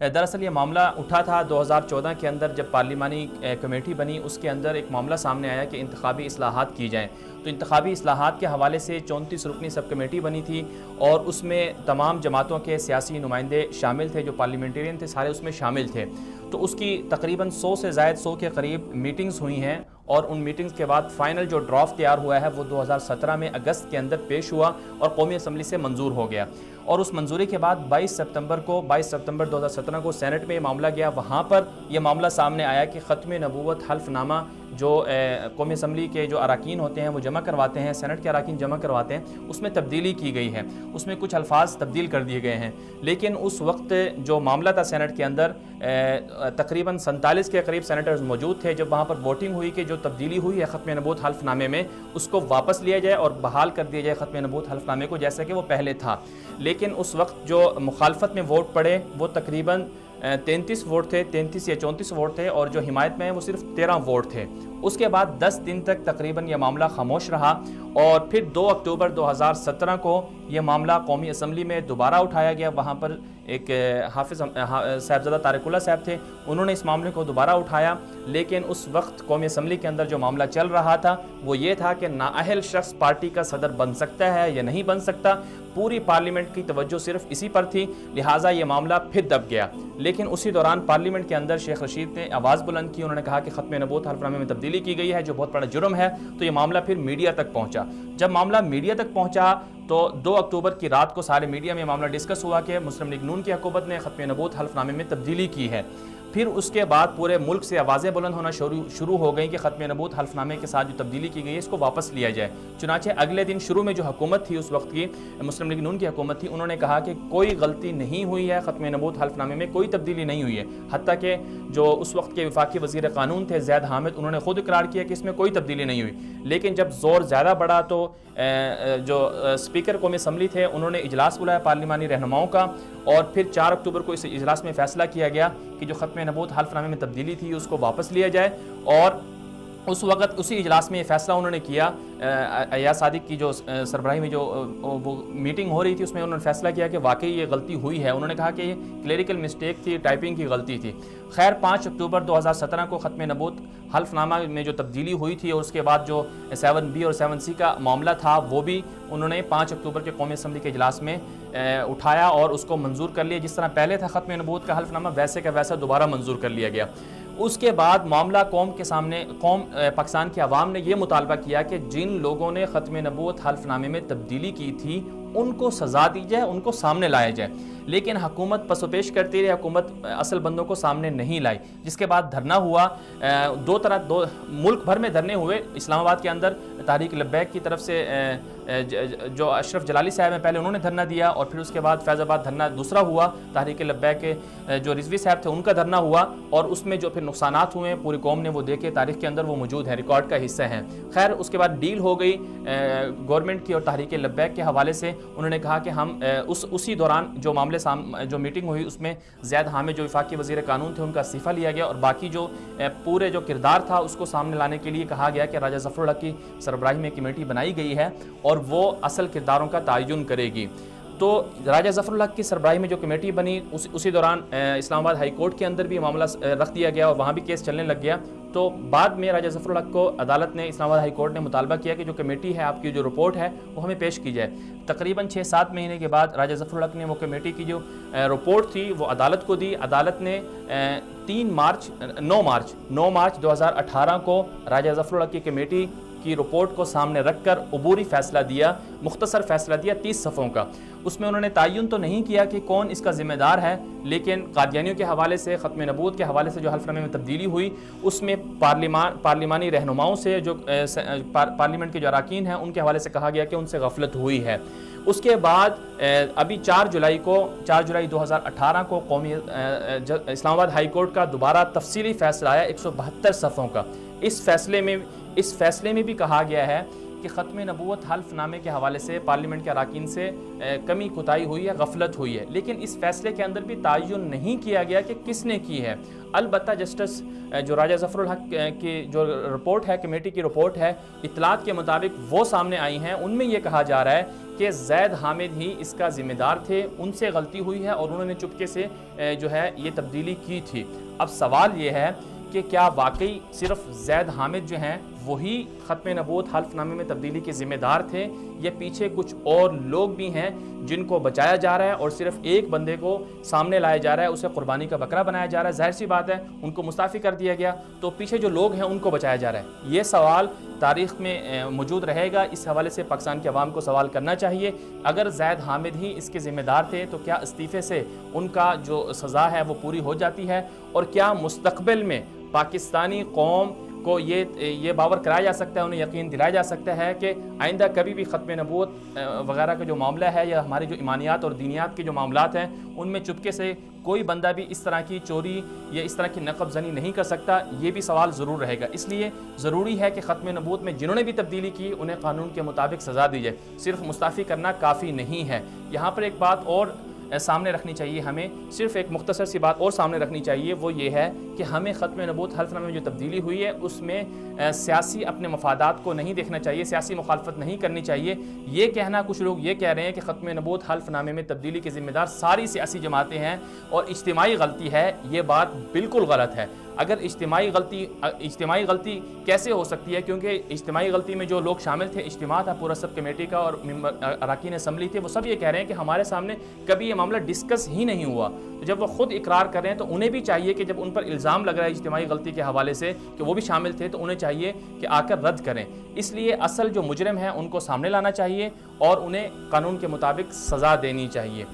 دراصل یہ معاملہ اٹھا تھا 2014 کے اندر جب پارلیمانی کمیٹی بنی، اس کے اندر ایک معاملہ سامنے آیا کہ انتخابی اصلاحات کی جائیں، تو انتخابی اصلاحات کے حوالے سے 34 رکنی سب کمیٹی بنی تھی اور اس میں تمام جماعتوں کے سیاسی نمائندے شامل تھے، جو پارلیمنٹرین تھے سارے اس میں شامل تھے۔ تو اس کی تقریباً 100 سے زائد 100 کے قریب میٹنگز ہوئی ہیں، اور ان میٹنگز کے بعد فائنل جو ڈرافٹ تیار ہوا ہے وہ 2017 میں اگست کے اندر پیش ہوا اور قومی اسمبلی سے منظور ہو گیا، اور اس منظوری کے بعد 22 ستمبر 2017 کو سینٹ میں یہ معاملہ گیا۔ وہاں پر یہ معاملہ سامنے آیا کہ ختم نبوت حلف نامہ جو قومی اسمبلی کے جو اراکین ہوتے ہیں وہ جمع کرواتے ہیں، سینٹ کے اراکین جمع کرواتے ہیں، اس میں تبدیلی کی گئی ہے، اس میں کچھ الفاظ تبدیل کر دیے گئے ہیں، لیکن اس وقت جو معاملہ تھا سینٹ کے اندر تقریباً 47 کے قریب سینیٹرز موجود تھے۔ جب وہاں پر ووٹنگ ہوئی کہ جو تبدیلی ہوئی ہے ختم نبوت حلف نامے میں اس کو واپس لیا جائے اور بحال کر دیا جائے ختم نبوت حلف نامے کو جیسا کہ وہ پہلے تھا، لیکن اس وقت جو مخالفت میں ووٹ پڑے وہ تقریباً 33 ووٹ تھے، 33 یا 34 ووٹ تھے، اور جو حمایت میں ہیں وہ صرف 13 ووٹ تھے۔ اس کے بعد 10 دن تک تقریباً یہ معاملہ خاموش رہا، اور پھر 2 اکتوبر 2017 کو یہ معاملہ قومی اسمبلی میں دوبارہ اٹھایا گیا۔ وہاں پر ایک حافظ صاحبزادہ طارق اللہ صاحب تھے، انہوں نے اس معاملے کو دوبارہ اٹھایا، لیکن اس وقت قومی اسمبلی کے اندر جو معاملہ چل رہا تھا وہ یہ تھا کہ نااہل شخص پارٹی کا صدر بن سکتا ہے یا نہیں بن سکتا۔ پوری پارلیمنٹ کی توجہ صرف اسی پر تھی، لہٰذا یہ معاملہ پھر دب گیا۔ لیکن اسی دوران پارلیمنٹ کے اندر شیخ رشید نے آواز بلند کی، انہوں نے کہا کہ ختم نبوت حلف نامے میں تبدیلی کی گئی ہے جو بہت بڑا جرم ہے، تو یہ معاملہ پھر میڈیا تک پہنچا۔ جب معاملہ میڈیا تک پہنچا تو 2 اکتوبر کی رات کو سارے میڈیا میں معاملہ ڈسکس ہوا کہ مسلم لیگ نون کی حکومت نے ختم نبوت حلف نامے میں تبدیلی کی ہے۔ پھر اس کے بعد پورے ملک سے آوازیں بلند ہونا شروع ہو گئیں کہ ختم نبوت حلف نامے کے ساتھ جو تبدیلی کی گئی ہے اس کو واپس لیا جائے۔ چنانچہ اگلے دن شروع میں جو حکومت تھی اس وقت کی مسلم لیگ نون کی حکومت تھی، انہوں نے کہا کہ کوئی غلطی نہیں ہوئی ہے، ختم نبوت حلف نامے میں کوئی تبدیلی نہیں ہوئی ہے، حتیٰ کہ جو اس وقت کے وفاقی وزیر قانون تھے زید حامد، انہوں نے خود اقرار کیا کہ اس میں کوئی تبدیلی نہیں ہوئی۔ لیکن جب زور زیادہ بڑھا تو جو اسپیکر قومی اسمبلی تھے انہوں نے اجلاس بلایا پارلیمانی رہنماؤں کا، اور پھر 4 اکتوبر کو اس اجلاس میں فیصلہ کیا گیا کہ جو ختم نبوت حلف نامے میں تبدیلی تھی اس کو واپس لیا جائے۔ اور اس وقت اسی اجلاس میں یہ فیصلہ انہوں نے کیا، ایاز صادق کی جو سربراہی میں جو وہ میٹنگ ہو رہی تھی اس میں انہوں نے فیصلہ کیا کہ واقعی یہ غلطی ہوئی ہے۔ انہوں نے کہا کہ یہ کلیریکل مسٹیک تھی، ٹائپنگ کی غلطی تھی۔ خیر 5 اکتوبر 2017 کو ختم نبوت حلف نامہ میں جو تبدیلی ہوئی تھی، اور اس کے بعد جو 7B اور 7C کا معاملہ تھا وہ بھی انہوں نے 5 اکتوبر کے قومی اسمبلی کے اجلاس میں اٹھایا اور اس کو منظور کر لیا۔ جس طرح پہلے تھا ختم نبوت کا حلف نامہ ویسے کا ویسا دوبارہ منظور کر لیا گیا۔ اس کے بعد معاملہ پاکستان کے عوام نے یہ مطالبہ کیا کہ جن لوگوں نے ختم نبوت حلف نامے میں تبدیلی کی تھی ان کو سزا دی جائے، ان کو سامنے لایا جائے، لیکن حکومت پس و پیش کرتی رہی، حکومت اصل بندوں کو سامنے نہیں لائی، جس کے بعد دھرنا ہوا۔ دو ملک بھر میں دھرنے ہوئے۔ اسلام آباد کے اندر تحریک لبیک کی طرف سے جو اشرف جلالی صاحب ہیں پہلے انہوں نے دھرنا دیا، اور پھر اس کے بعد فیض آباد دھرنا دوسرا ہوا، تحریک لبیک کے جو رضوی صاحب تھے ان کا دھرنا ہوا، اور اس میں جو پھر نقصانات ہوئے پوری قوم نے وہ دیکھے، تاریخ کے اندر وہ موجود ہے، ریکارڈ کا حصہ ہیں۔ خیر اس کے بعد ڈیل ہو گئی گورنمنٹ کی اور تحریک لبیک کے حوالے سے۔ انہوں نے کہا کہ ہم اسی دوران جو جو میٹنگ ہوئی اس میں زید حامد جو وفاقی وزیر قانون تھے ان کا استعفیٰ لیا گیا، اور باقی جو پورے جو کردار تھا اس کو سامنے لانے کے لیے کہا گیا کہ راجہ ظفر الحق کی سربراہی میں کمیٹی بنائی گئی ہے اور وہ اصل کرداروں کا تعین کرے گی۔ تو راجہ ظفر الحق کی سربراہی میں جو کمیٹی بنی اسی دوران اسلام آباد ہائی کورٹ کے اندر بھی معاملہ رکھ دیا گیا اور وہاں بھی کیس چلنے لگ گیا۔ تو بعد میں راجہ ظفر الحق کو عدالت نے، اسلام آباد ہائی کورٹ نے مطالبہ کیا کہ جو کمیٹی ہے آپ کی جو رپورٹ ہے وہ ہمیں پیش کی جائے۔ تقریباً 6-7 مہینے کے بعد راجہ ظفر الحق نے وہ کمیٹی کی جو رپورٹ تھی وہ عدالت کو دی۔ عدالت نے 9 مارچ 2018 کو راجہ ظفر الحق کی کمیٹی کی رپورٹ کو سامنے رکھ کر عبوری فیصلہ دیا، مختصر فیصلہ دیا 30 صفحوں کا۔ اس میں انہوں نے تعین تو نہیں کیا کہ کون اس کا ذمہ دار ہے، لیکن قادیانیوں کے حوالے سے، ختم نبوت کے حوالے سے جو حلف نامے میں تبدیلی ہوئی اس میں پارلیمانی رہنماؤں سے، جو پارلیمنٹ کے جو اراکین ہیں ان کے حوالے سے کہا گیا کہ ان سے غفلت ہوئی ہے۔ اس کے بعد ابھی 4 جولائی 2018 کو اسلام آباد ہائی کورٹ کا دوبارہ تفصیلی فیصلہ آیا 172 صفحوں کا۔ اس فیصلے میں بھی کہا گیا ہے کہ ختم نبوت حلف نامے کے حوالے سے پارلیمنٹ کے اراکین سے کمی کوتاہی ہوئی ہے، غفلت ہوئی ہے، لیکن اس فیصلے کے اندر بھی تعین نہیں کیا گیا کہ کس نے کی ہے۔ البتہ جسٹس جو راجہ ظفر الحق کی جو رپورٹ ہے، کمیٹی کی رپورٹ ہے، اطلاعات کے مطابق وہ سامنے آئی ہیں، ان میں یہ کہا جا رہا ہے کہ زید حامد ہی اس کا ذمہ دار تھے، ان سے غلطی ہوئی ہے اور انہوں نے چپکے سے جو ہے یہ تبدیلی کی تھی۔ اب سوال یہ ہے کہ کیا واقعی صرف زید حامد جو ہیں وہی ختم نبوت حلف نامے میں تبدیلی کے ذمہ دار تھے، یا پیچھے کچھ اور لوگ بھی ہیں جن کو بچایا جا رہا ہے اور صرف ایک بندے کو سامنے لایا جا رہا ہے، اسے قربانی کا بکرا بنایا جا رہا ہے؟ ظاہر سی بات ہے ان کو مستعفی کر دیا گیا، تو پیچھے جو لوگ ہیں ان کو بچایا جا رہا ہے۔ یہ سوال تاریخ میں موجود رہے گا، اس حوالے سے پاکستان کے عوام کو سوال کرنا چاہیے۔ اگر زید حامد ہی اس کے ذمہ دار تھے تو کیا استعفے سے ان کا جو سزا ہے وہ پوری ہو جاتی ہے، اور کیا مستقبل میں پاکستانی قوم کو یہ باور کرایا جا سکتا ہے، انہیں یقین دلایا جا سکتا ہے کہ آئندہ کبھی بھی ختم نبوت وغیرہ کا جو معاملہ ہے، یا ہمارے جو ایمانیات اور دینیات کے جو معاملات ہیں، ان میں چپکے سے کوئی بندہ بھی اس طرح کی چوری یا اس طرح کی نقب زنی نہیں کر سکتا؟ یہ بھی سوال ضرور رہے گا۔ اس لیے ضروری ہے کہ ختم نبوت میں جنہوں نے بھی تبدیلی کی انہیں قانون کے مطابق سزا دی جائے، صرف مستعفی کرنا کافی نہیں ہے۔ یہاں پر ایک بات اور سامنے رکھنی چاہیے، ہمیں صرف ایک مختصر سی بات اور سامنے رکھنی چاہیے، وہ یہ ہے کہ ہمیں ختم نبوت حلف نامے میں جو تبدیلی ہوئی ہے اس میں سیاسی اپنے مفادات کو نہیں دیکھنا چاہیے، سیاسی مخالفت نہیں کرنی چاہیے۔ یہ کہنا، کچھ لوگ یہ کہہ رہے ہیں کہ ختم نبوت حلف نامے میں تبدیلی کے ذمہ دار ساری سیاسی جماعتیں ہیں اور اجتماعی غلطی ہے، یہ بات بالکل غلط ہے۔ اگر اجتماعی غلطی کیسے ہو سکتی ہے؟ کیونکہ اجتماعی غلطی میں جو لوگ شامل تھے، اجتماع تھا پورا، سب کمیٹی کا اور اراکین اسمبلی تھے، وہ سب یہ کہہ رہے ہیں کہ ہمارے سامنے کبھی یہ معاملہ ڈسکس ہی نہیں ہوا۔ تو جب وہ خود اقرار کر رہے ہیں تو انہیں بھی چاہیے کہ جب ان پر الزام لگ رہا ہے اجتماعی غلطی کے حوالے سے کہ وہ بھی شامل تھے، تو انہیں چاہیے کہ آ کر رد کریں۔ اس لیے اصل جو مجرم ہیں ان کو سامنے لانا چاہیے اور انہیں قانون کے مطابق سزا دینی چاہیے۔